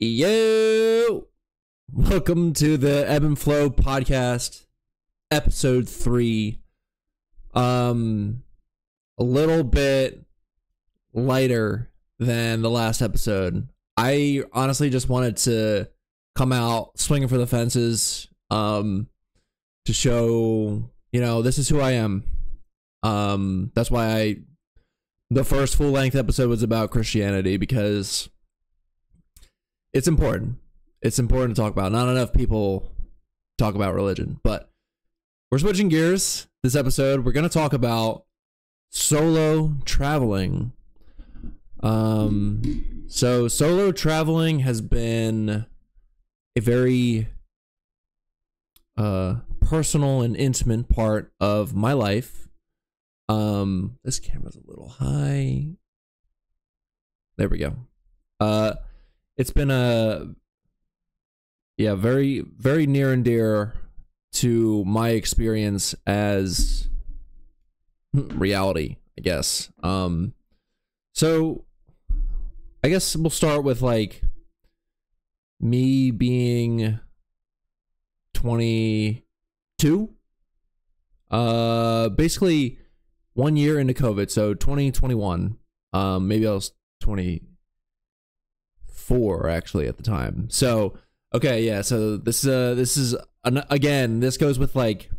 Yo! Welcome to the Ebbenflow podcast, episode 3. A little bit lighter than the last episode. I honestly just wanted to come out swinging for the fences, to show, this is who I am. That's why the first full-length episode was about Christianity, because it's important. It's important to talk about. Not enough people talk about religion, but we're switching gears this episode. We're going to talk about solo traveling. So solo traveling has been a very personal and intimate part of my life. This camera's a little high. There we go. It's been a very, very near and dear to my experience as reality, I guess. So I guess we'll start with like me being 22. Basically 1 year into COVID, so 2021. Maybe I was 24 actually at the time. So okay, yeah. So this is again. This goes with like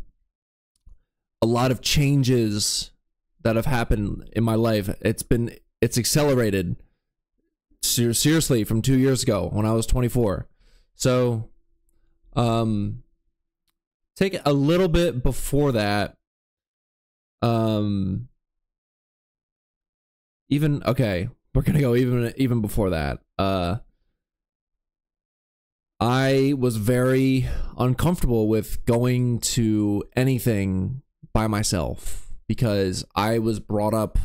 a lot of changes that have happened in my life. It's accelerated seriously from 2 years ago when I was 24. So, take a little bit before that. We're gonna go even before that. I was very uncomfortable with going to anything by myself because I was brought up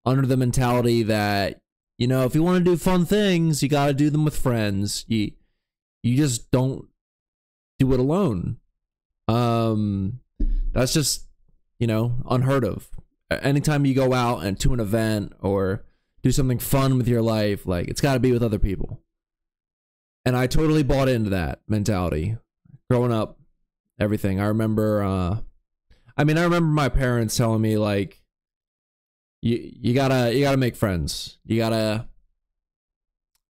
under the mentality that, if you want to do fun things, you got to do them with friends. You just don't do it alone. That's just, unheard of. Anytime you go out and to an event or do something fun with your life, like it's got to be with other people. And I totally bought into that mentality. Growing up, everything. I remember my parents telling me like, you gotta make friends. You gotta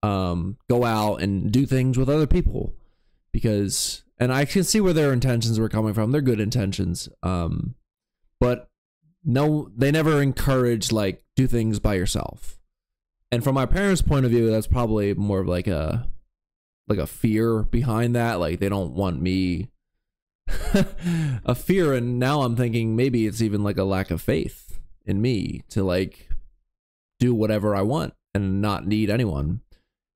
go out and do things with other people, and I can see where their intentions were coming from. They're good intentions. But no, they never encouraged like do things by yourself. And from my parents' point of view, that's probably more of like a fear behind that. Like they don't want me a fear. And now I'm thinking maybe it's even like a lack of faith in me to like do whatever I want and not need anyone.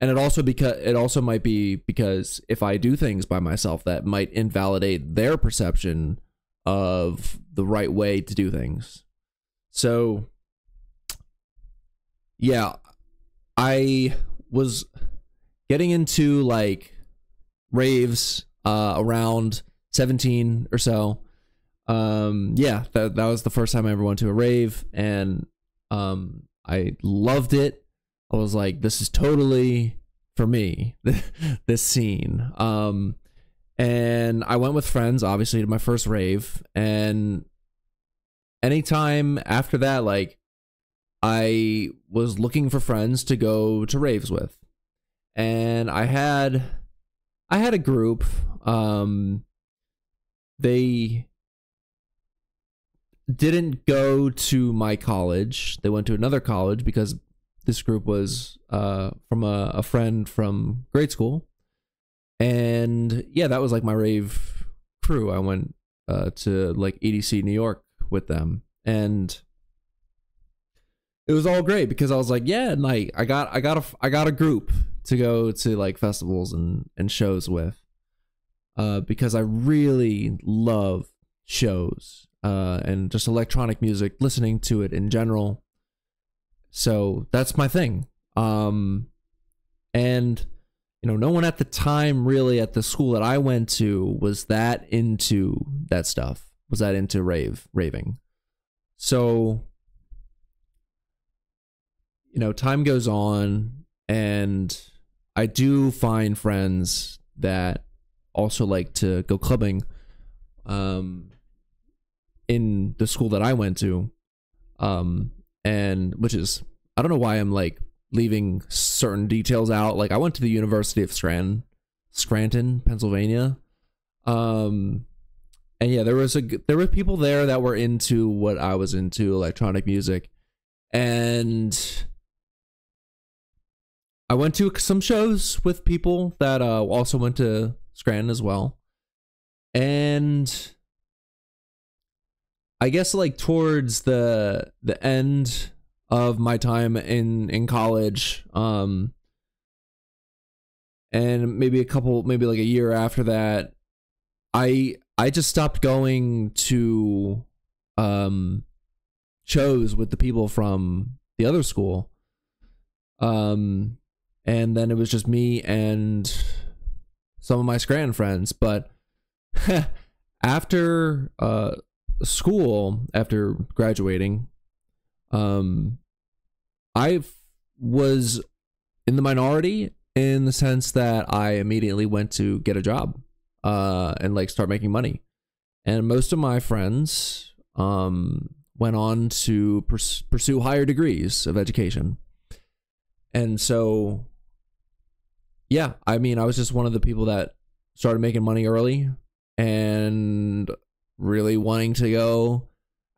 And it also might be because if I do things by myself, that might invalidate their perception of the right way to do things. So yeah, I was getting into like raves around 17 or so. That was the first time I ever went to a rave, and I loved it. I was like, this is totally for me, this scene. And I went with friends, obviously, to my first rave, and anytime after that, like, I was looking for friends to go to raves with. And I had a group. They didn't go to my college. They went to another college because this group was from a friend from grade school. And yeah, that was like my rave crew. I went to like EDC New York with them, and it was all great because I was like, yeah, like I got a group to go to like festivals and shows with, because I really love shows and just electronic music, listening to it in general. So that's my thing. And no one at the time really at the school that I went to was that into that stuff, was that into raving. So, time goes on and I do find friends that also like to go clubbing in the school that I went to. And which is, I don't know why I'm like leaving certain details out. Like I went to the University of Scranton, Pennsylvania. And yeah, there were people there that were into what I was into, electronic music. And I went to some shows with people that also went to Scranton as well. And I guess like towards the end of my time in college, and maybe like a year after that, I just stopped going to shows with the people from the other school. And then it was just me and some of my Scranton friends. But after school, after graduating, I was in the minority in the sense that I immediately went to get a job and like start making money. And most of my friends went on to pursue higher degrees of education. And so, yeah, I mean, I was just one of the people that started making money early and really wanting to go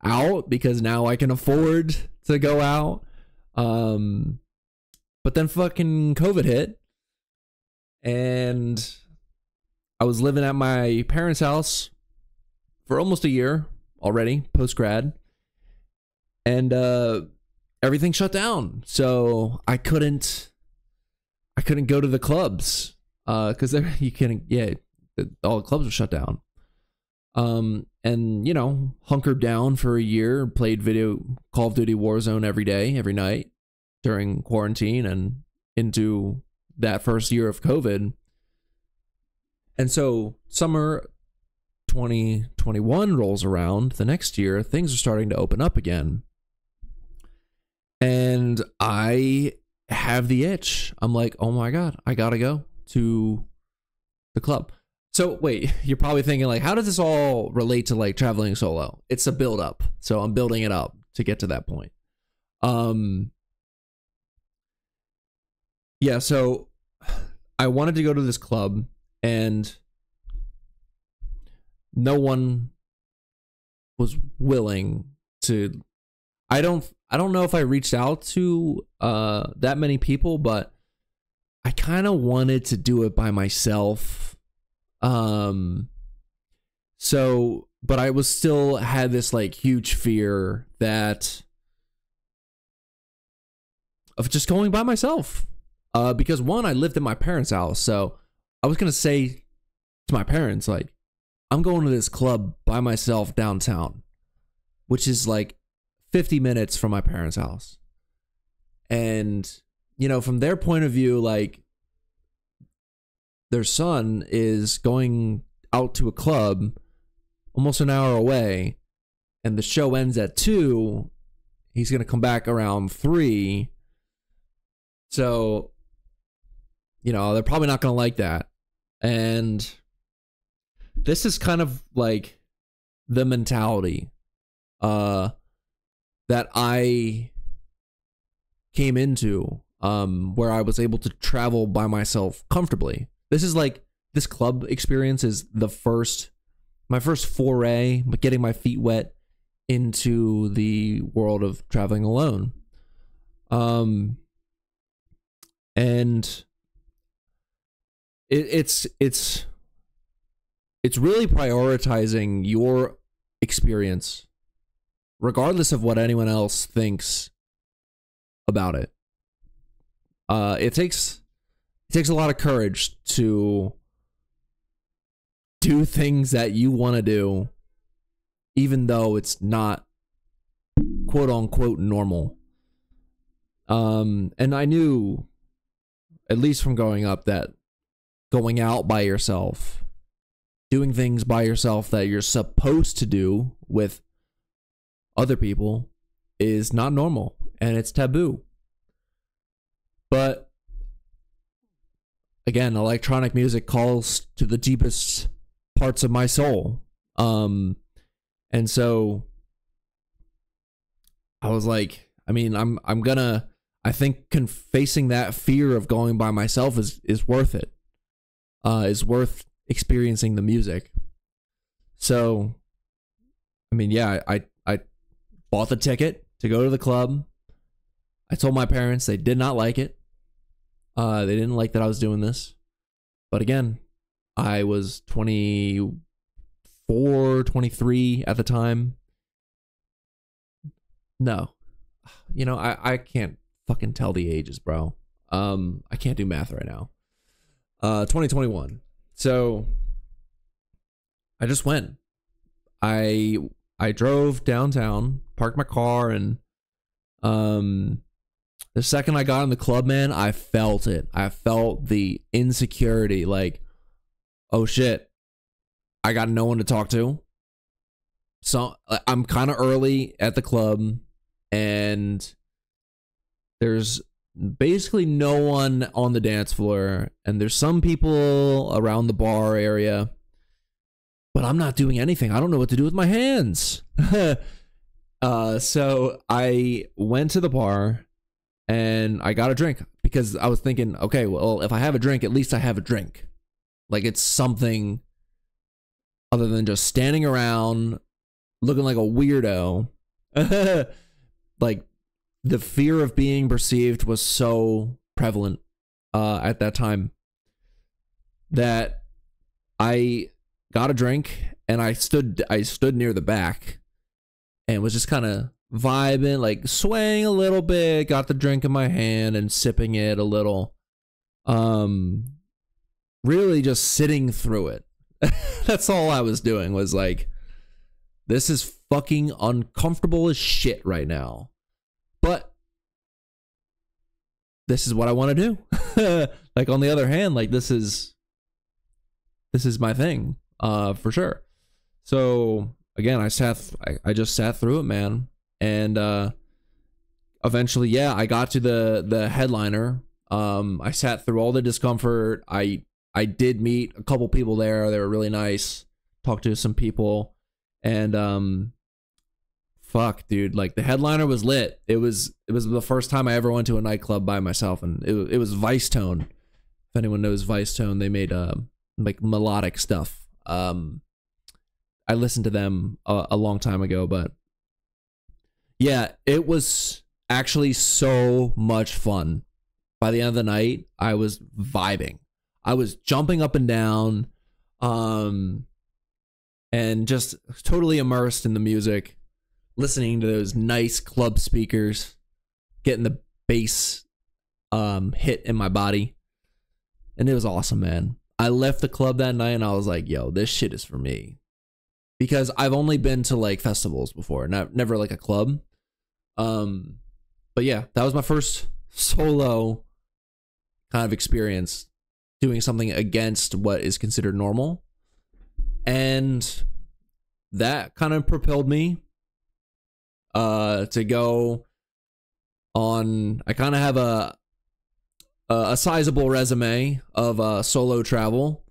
out because now I can afford to go out. But then fucking COVID hit and I was living at my parents' house for almost a year already, post-grad. And everything shut down. So I couldn't go to the clubs because you can't, yeah, all the clubs were shut down. And you know, hunkered down for a year, played Call of Duty Warzone every day, every night during quarantine and into that first year of COVID. And so summer 2021 rolls around, the next year, things are starting to open up again. And I have the itch. I'm like, oh my God, I gotta go to the club. So wait, you're probably thinking like, how does this all relate to like traveling solo? It's a build up. So I'm building it up to get to that point. Yeah, so I wanted to go to this club and no one was willing to. I don't know if I reached out to that many people, but I kind of wanted to do it by myself. So, but I was still had this like huge fear that of just going by myself. Because one, I lived at my parents' house, so I was gonna say to my parents like, I'm going to this club by myself downtown, which is like 50 minutes from my parents' house. And, you know, from their point of view, like, their son is going out to a club almost an hour away, and the show ends at 2. He's going to come back around 3. So, you know, they're probably not going to like that. And this is kind of like the mentality that I came into, where I was able to travel by myself comfortably. This is like, this club experience is my first foray, getting my feet wet into the world of traveling alone. And it's really prioritizing your experience, regardless of what anyone else thinks about it. It takes a lot of courage to do things that you want to do, even though it's not quote unquote normal. And I knew, at least from growing up, that going out by yourself, doing things by yourself that you're supposed to do with other people is not normal and it's taboo. But again, electronic music calls to the deepest parts of my soul. And so I was like, I mean, I think facing that fear of going by myself is worth it. Is worth experiencing the music. So, I mean, yeah, I bought the ticket to go to the club. I told my parents, they did not like it. They didn't like that I was doing this. But again, I was 24, 23 at the time. No. You know, I can't fucking tell the ages, bro. I can't do math right now. 2021. So I just went. I drove downtown, parked my car, and the second I got in the club, man, I felt it. I felt the insecurity, like, oh shit, I got no one to talk to. So I'm kind of early at the club, and there's basically no one on the dance floor, and there's some people around the bar area, but I'm not doing anything. I don't know what to do with my hands. So I went to the bar and I got a drink because I was thinking, okay, well, if I have a drink, at least I have a drink. Like, it's something other than just standing around looking like a weirdo. Like, the fear of being perceived was so prevalent at that time that I got a drink and I stood near the back and was just kind of vibing, like swaying a little bit, got the drink in my hand and sipping it a little. Really just sitting through it. That's all I was doing, was like, this is fucking uncomfortable as shit right now. But this is what I want to do. Like, on the other hand, like, this is my thing, for sure. So again, I just sat through it, man. And eventually, yeah, I got to the headliner. I sat through all the discomfort. I did meet a couple people there. They were really nice. Talked to some people, and fuck, dude, like, the headliner was lit. It was the first time I ever went to a nightclub by myself, and it was Vice Tone. If anyone knows Vice Tone, they made like melodic stuff. I listened to them a long time ago, but yeah, it was actually so much fun. By the end of the night, I was vibing. I was jumping up and down, and just totally immersed in the music, listening to those nice club speakers, getting the bass hit in my body. And it was awesome, man. I left the club that night and I was like, yo, this shit is for me. Because I've only been to like festivals before, never like a club. But yeah, that was my first solo kind of experience doing something against what is considered normal. And that kind of propelled me to go on. I kind of have a sizable resume of solo travel.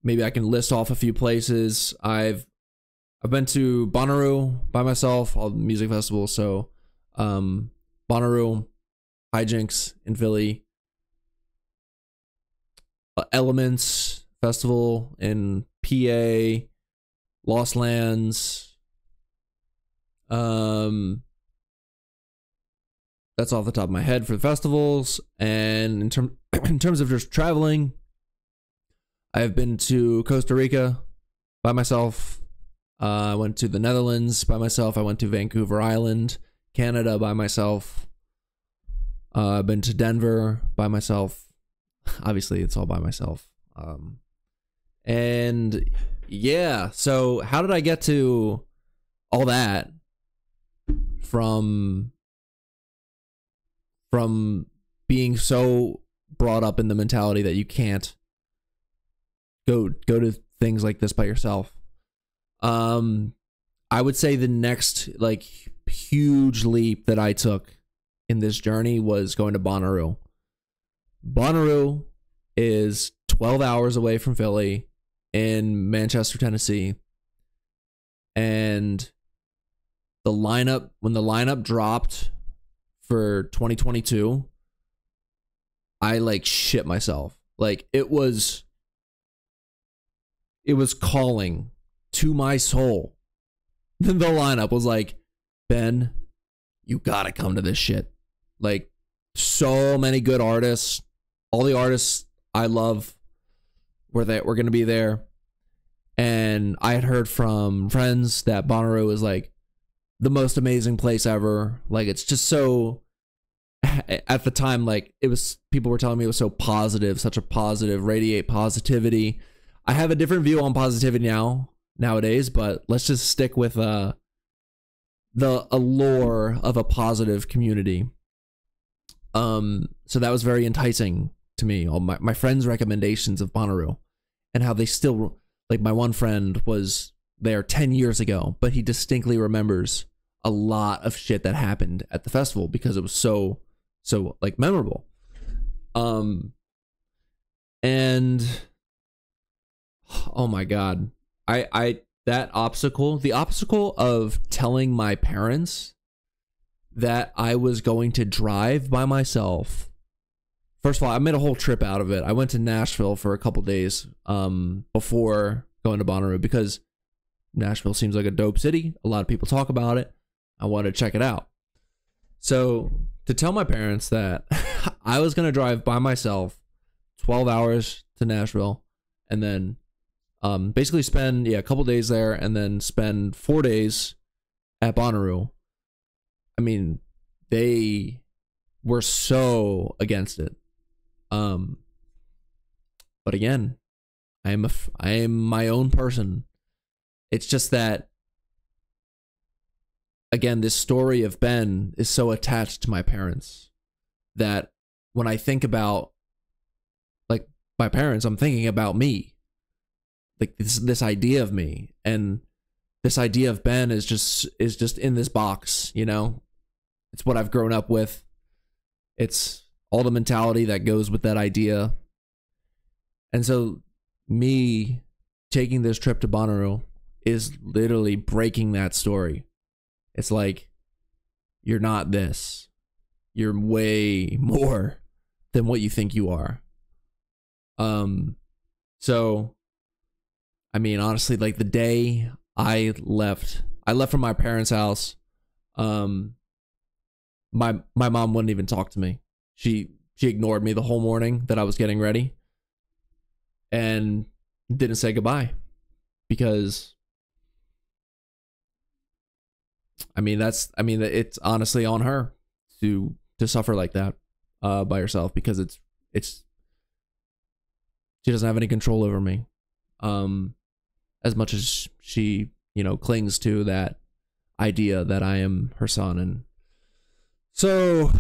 Maybe I can list off a few places. I've been to Bonnaroo by myself, all the music festivals. So Bonnaroo, Hijinks in Philly, Elements Festival in PA, Lost Lands. That's off the top of my head for the festivals. And in terms of just traveling, I've been to Costa Rica by myself. I went to the Netherlands by myself. I went to Vancouver Island, Canada by myself. I've been to Denver by myself. Obviously, it's all by myself. And yeah, so how did I get to all that from being so brought up in the mentality that you can't go to things like this by yourself? I would say the next like huge leap that I took in this journey was going to Bonnaroo. Bonnaroo is 12 hours away from Philly in Manchester, Tennessee. And when the lineup dropped for 2022, I like shit myself. Like it was calling to my soul. Then the lineup was like, Ben, you gotta come to this shit. Like, so many good artists. All the artists I love were gonna be there. And I had heard from friends that Bonnaroo is like the most amazing place ever. Like, it's just so, at the time, like, people were telling me it was so positive, such a positive, radiate positivity. I have a different view on positivity nowadays, but let's just stick with the allure of a positive community. So that was very enticing to me. All my friends' recommendations of Bonnaroo, and how they still, like, my one friend was there 10 years ago, but he distinctly remembers a lot of shit that happened at the festival because it was so like memorable. And oh my God, the obstacle of telling my parents that I was going to drive by myself. First of all, I made a whole trip out of it. I went to Nashville for a couple days before going to Bonnaroo because Nashville seems like a dope city. A lot of people talk about it. I wanted to check it out. So to tell my parents that I was going to drive by myself 12 hours to Nashville and then basically spend a couple days there and then spend 4 days at Bonnaroo. I mean, they were so against it. But again, I am my own person. It's just that, again, this story of Ben is so attached to my parents that when I think about, like, my parents, I'm thinking about me. Like, this idea of me, and this idea of Ben is just in this box, you know? It's what I've grown up with. It's all the mentality that goes with that idea. And so me taking this trip to Bonnaroo is literally breaking that story. It's like, you're not this. You're way more than what you think you are. So, I mean, honestly, like, the day I left from my parents' house, my mom wouldn't even talk to me. She ignored me the whole morning that I was getting ready and didn't say goodbye because, it's honestly on her to suffer like that by herself, because it's she doesn't have any control over me, as much as she, clings to that idea that I am her son. And so,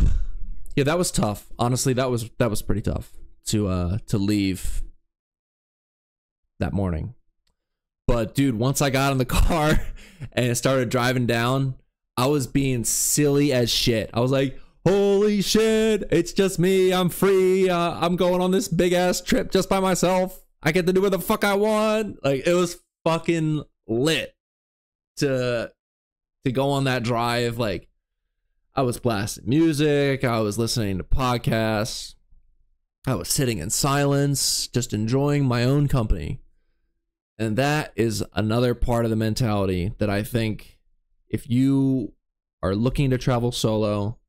yeah, that was tough. Honestly, that was pretty tough to leave that morning. But dude, once I got in the car and started driving down, I was being silly as shit. I was like, holy shit, it's just me. I'm free. I'm going on this big ass trip just by myself. I get to do what the fuck I want. Like, it was fucking lit to go on that drive. Like, I was blasting music. I was listening to podcasts. I was sitting in silence, just enjoying my own company. And that is another part of the mentality that I think, if you are looking to travel solo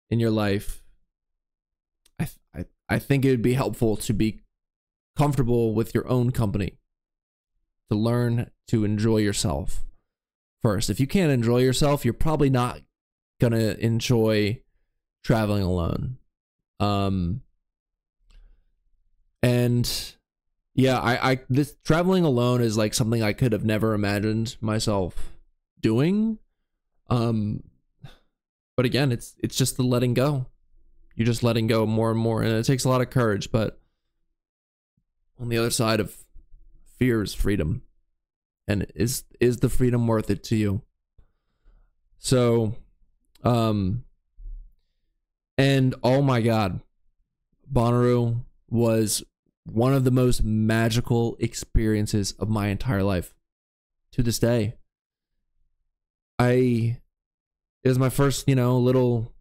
in your life, I think it would be helpful to be comfortable with your own company, to learn to enjoy yourself first. If you can't enjoy yourself, you're probably not gonna enjoy traveling alone. And yeah, this traveling alone is like something I could have never imagined myself doing. But again, it's just the letting go. You're just letting go more and more, and it takes a lot of courage. But on the other side of fear is freedom, and is the freedom worth it to you? So, and oh my God, Bonnaroo was one of the most magical experiences of my entire life. To this day, it was my first, little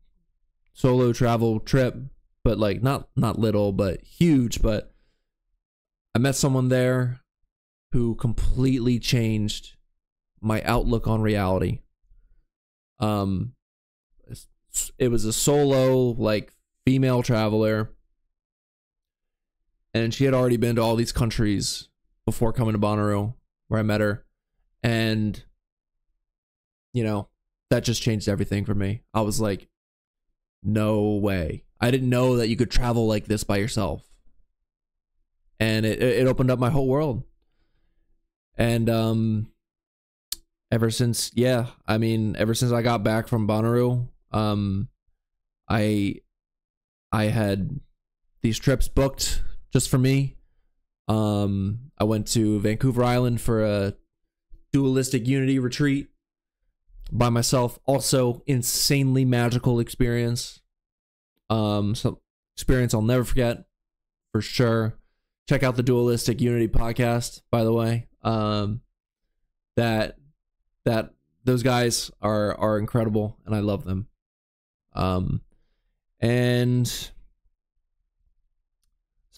solo travel trip, but like not little, but huge. But I met someone there who completely changed my outlook on reality. It was a solo, like, female traveler, and she had already been to all these countries before coming to Bonnaroo, where I met her, and that just changed everything for me. I was like, no way. I didn't know that you could travel like this by yourself, and it opened up my whole world. And ever since I got back from Bonnaroo, I had these trips booked just for me. I went to Vancouver Island for a dualistic unity retreat by myself. Also, insanely magical experience. Some experience I'll never forget, for sure. Check out the Dualistic Unity podcast, by the way. That those guys are incredible, and I love them. And so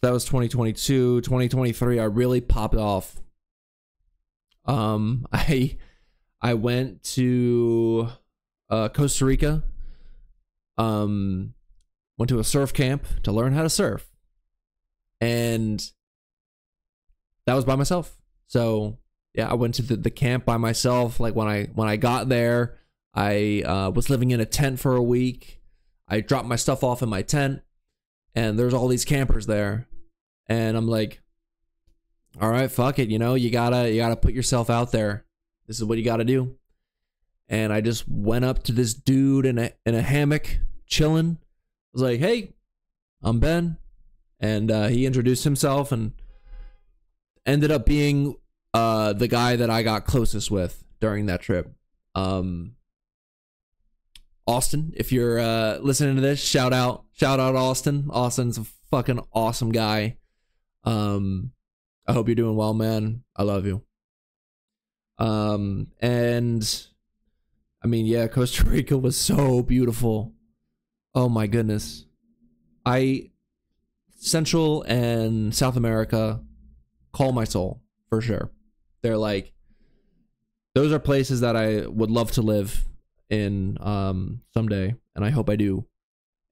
that was 2022. 2023, I really popped off. I went to Costa Rica. Went to a surf camp to learn how to surf, and that was by myself. So yeah, I went to the camp by myself. Like when I got there, I was living in a tent for a week. I dropped my stuff off in my tent, and there's all these campers there, and I'm like, all right, fuck it, you gotta put yourself out there. This is what you gotta do. And I just went up to this dude in a hammock chilling. I was like, hey, I'm Ben. And he introduced himself and ended up being the guy that I got closest with during that trip. Austin, if you're listening to this, shout out Austin. Austin's a fucking awesome guy. I hope you're doing well, man. I love you. And I mean, yeah, Costa Rica was so beautiful. Oh my goodness. Central and South America call my soul, for sure. They're like, those are places that I would love to live in someday, and I hope I do.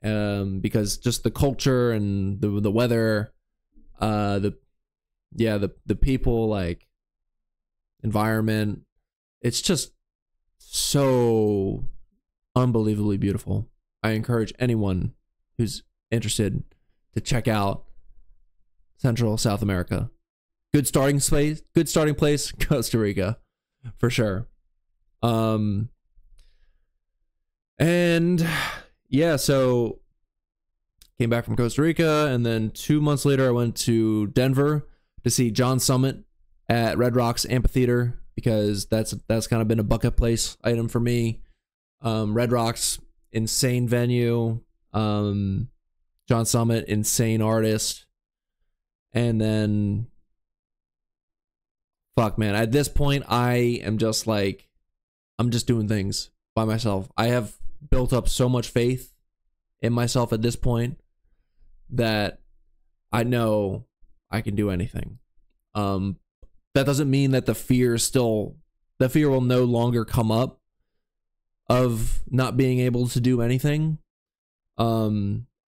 Because just the culture and the weather, the people, like, environment, it's just so unbelievably beautiful. I encourage anyone who's interested to check out Central South America. Good starting place, Costa Rica, for sure. And yeah, so came back from Costa Rica, and then 2 months later I went to Denver to see John Summit at Red Rocks Amphitheater, because that's kind of been a bucket place item for me. Red Rocks, insane venue. John Summit, insane artist. And then, fuck, man, at this point I am just like, I'm just doing things by myself. I have built up so much faith in myself at this point that I know I can do anything. That doesn't mean that the fear will no longer come up of not being able to do anything.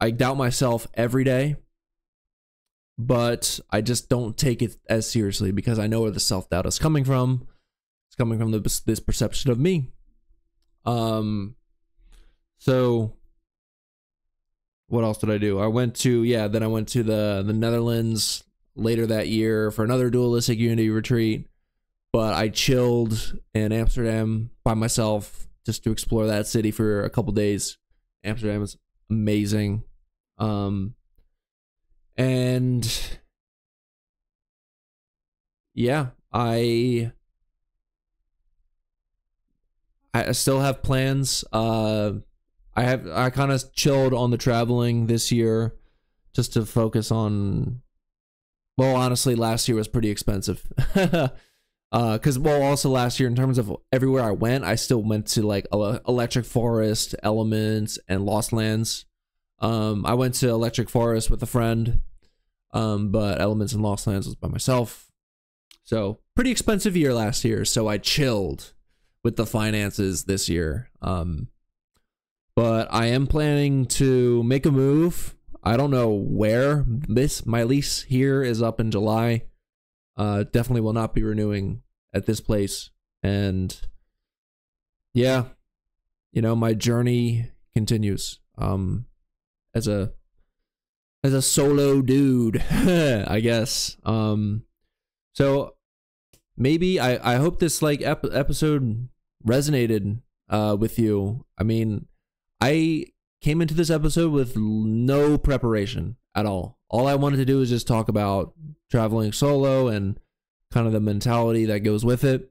I doubt myself every day, but I just don't take it as seriously because I know where the self-doubt is coming from. It's coming from this perception of me. So what else did I do? I went to the Netherlands later that year for another dualistic unity retreat, but I chilled in Amsterdam by myself just to explore that city for a couple days. Amsterdam is amazing. And yeah, I still have plans. I kind of chilled on the traveling this year just to focus on. Well, honestly, last year was pretty expensive. Because also last year, in terms of everywhere I went, I still went to like Electric Forest, Elements, and Lost Lands. I went to Electric Forest with a friend, but Elements and Lost Lands was by myself. So pretty expensive year last year. So I chilled with the finances this year. But I am planning to make a move. I don't know where. My lease here is up in July. Definitely will not be renewing at this place. And yeah, my journey continues. As a solo dude, I guess. So maybe I hope this like episode resonated with you. I mean, I came into this episode with no preparation at all. All I wanted to do was just talk about traveling solo and kind of the mentality that goes with it.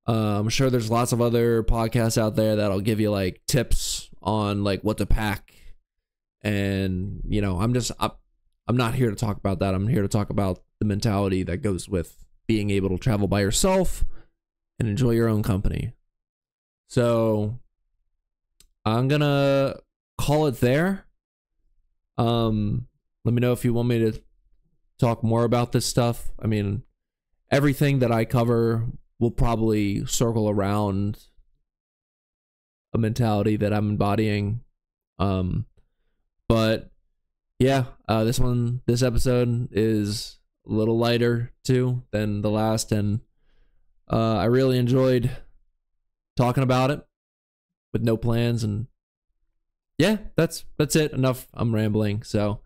I'm sure there's lots of other podcasts out there that'll give you like tips on like what to pack. And, I'm not here to talk about that. I'm here to talk about the mentality that goes with being able to travel by yourself and enjoy your own company. So I'm gonna call it there. Let me know if you want me to talk more about this stuff. I mean, everything that I cover will probably circle around a mentality that I'm embodying. But yeah, this episode is a little lighter too than the last, and I really enjoyed talking about it with no plans. And yeah, that's it. Enough. I'm rambling. So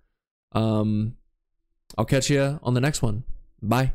I'll catch you on the next one. Bye.